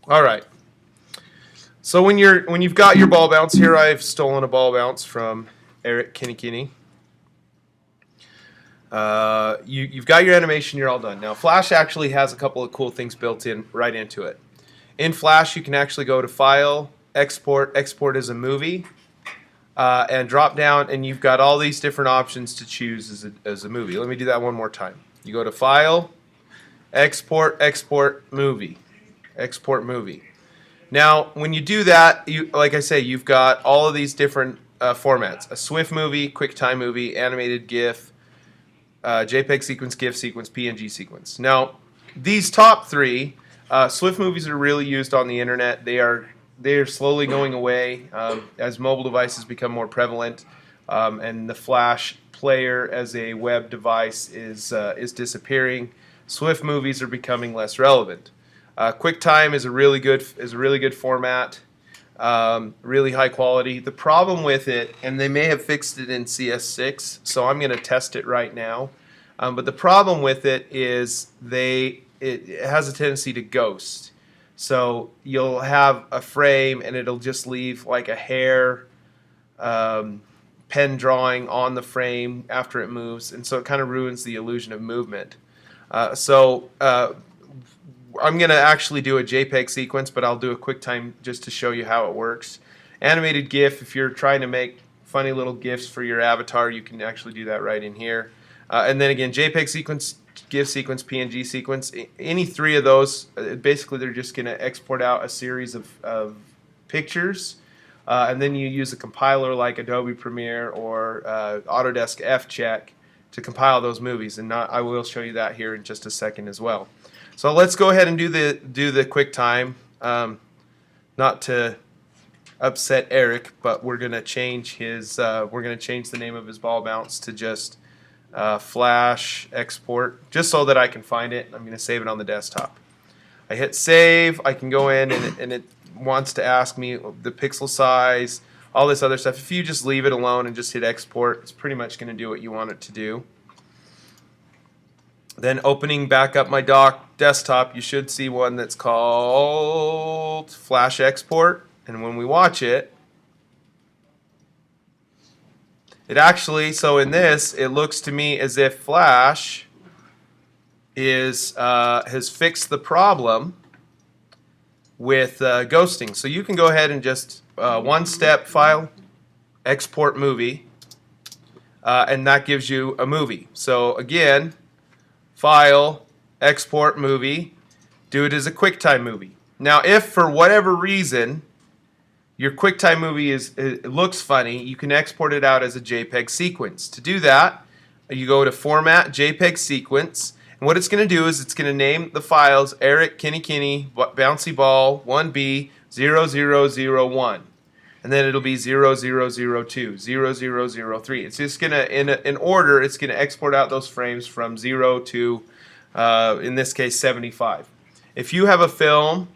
All right. So when you've got your ball bounce here, I've stolen a ball bounce from Eric Kinney. You've got your animation. You're all done. Now Flash actually has a couple of cool things built in right into it. In Flash, you can actually go to File, Export as a movie, and drop down, and you've got all these different options to choose as a movie. Let me do that one more time. You go to File, Export Movie, Export Movie. Now, when you do that, like I say, you've got all of these different formats: a Swift movie, QuickTime movie, animated GIF, JPEG sequence, GIF sequence, PNG sequence. Now, these top three, Swift movies are really used on the internet. They are slowly going away as mobile devices become more prevalent, and the Flash player as a web device is disappearing. Swift movies are becoming less relevant. QuickTime is a really good format, really high quality. The problem with it, and they may have fixed it in CS6, so I'm going to test it right now. But the problem with it is it has a tendency to ghost. So you'll have a frame and it'll just leave like a hair pen drawing on the frame after it moves, and so it kind of ruins the illusion of movement. I'm going to actually do a JPEG sequence, but I'll do a QuickTime just to show you how it works. Animated GIF, if you're trying to make funny little GIFs for your avatar, you can actually do that right in here. And then again, JPEG sequence, GIF sequence, PNG sequence, any three of those, basically they're just going to export out a series of pictures, and then you use a compiler like Adobe Premiere or Autodesk FCheck to compile those movies, and I will show you that here in just a second as well. So let's go ahead and do the QuickTime. Not to upset Eric, but we're gonna change the name of his ball bounce to just Flash Export, just so that I can find it. I'm gonna save it on the desktop. I hit save. I can go in and it wants to ask me the pixel size, all this other stuff. If you just leave it alone and just hit export, it's pretty much gonna do what you want it to do. Then opening back up my desktop, you should see one that's called Flash Export. And when we watch it, it actually, so in this, it looks to me as if Flash has fixed the problem with ghosting. So you can go ahead and just one-step file, export movie, and that gives you a movie. So again, File, Export Movie, do it as a QuickTime movie. Now, if for whatever reason your QuickTime movie it looks funny, you can export it out as a JPEG sequence. To do that, you go to Format, JPEG Sequence, and what it's going to do is it's going to name the files Eric Kinney Bouncy Ball 1B 0001. And then it'll be 0002, 0003. It's just going to, in order, it's going to export out those frames from 0 to, in this case, 75. If you have a film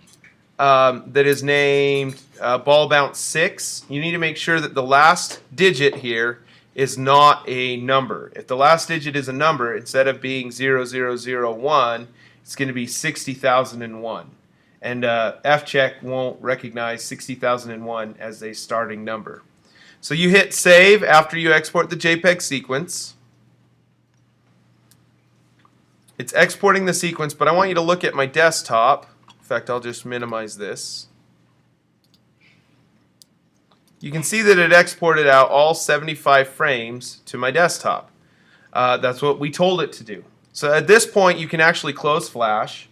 that is named Ball Bounce 6, you need to make sure that the last digit here is not a number. If the last digit is a number, instead of being 0001, it's going to be 60,001. And FCheck won't recognize 60,001 as a starting number. So you hit save after you export the JPEG sequence. It's exporting the sequence, but I want you to look at my desktop. In fact, I'll just minimize this. You can see that it exported out all 75 frames to my desktop. That's what we told it to do. So at this point, you can actually close Flash.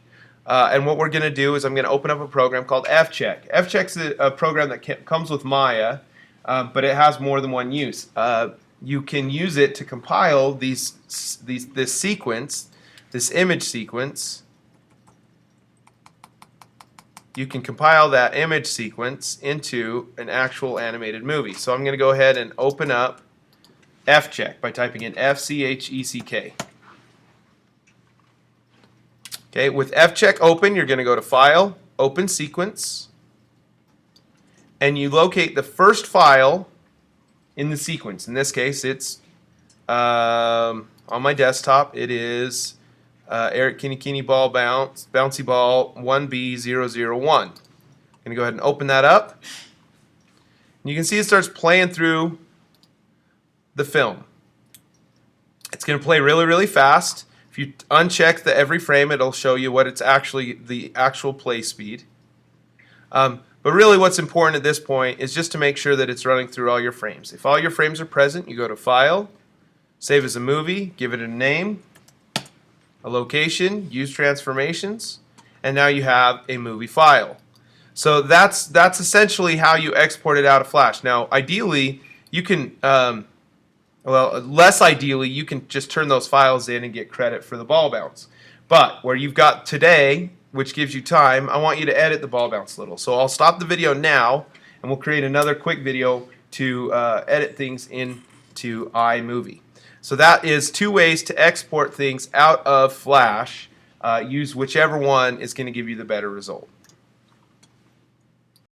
And what we're going to do is I'm going to open up a program called FCheck. FCheck's a program that comes with Maya, but it has more than one use. You can use it to compile this sequence, this image sequence. You can compile that image sequence into an actual animated movie. So I'm going to go ahead and open up FCheck by typing in FCheck. Okay, with FCheck open, you're going to go to File, Open Sequence, and you locate the first file in the sequence. In this case, it's on my desktop. It is Eric Kinney Ball Bouncy Ball 1B001. going to go ahead and open that up. And you can see it starts playing through the film. It's going to play really, really fast. If you uncheck the every frame, it'll show you what it's actually, the actual play speed. But really what's important at this point is just to make sure that it's running through all your frames. If all your frames are present, you go to File, Save as a Movie, give it a name, a location, use transformations, and now you have a movie file. So that's essentially how you export it out of Flash. Now ideally you can, well, less ideally you can just turn those files in and get credit for the ball bounce. But where you've got today, which gives you time, I want you to edit the ball bounce a little. So I'll stop the video now and we'll create another quick video to edit things into iMovie. So that is 2 ways to export things out of Flash. Use whichever one is going to give you the better result.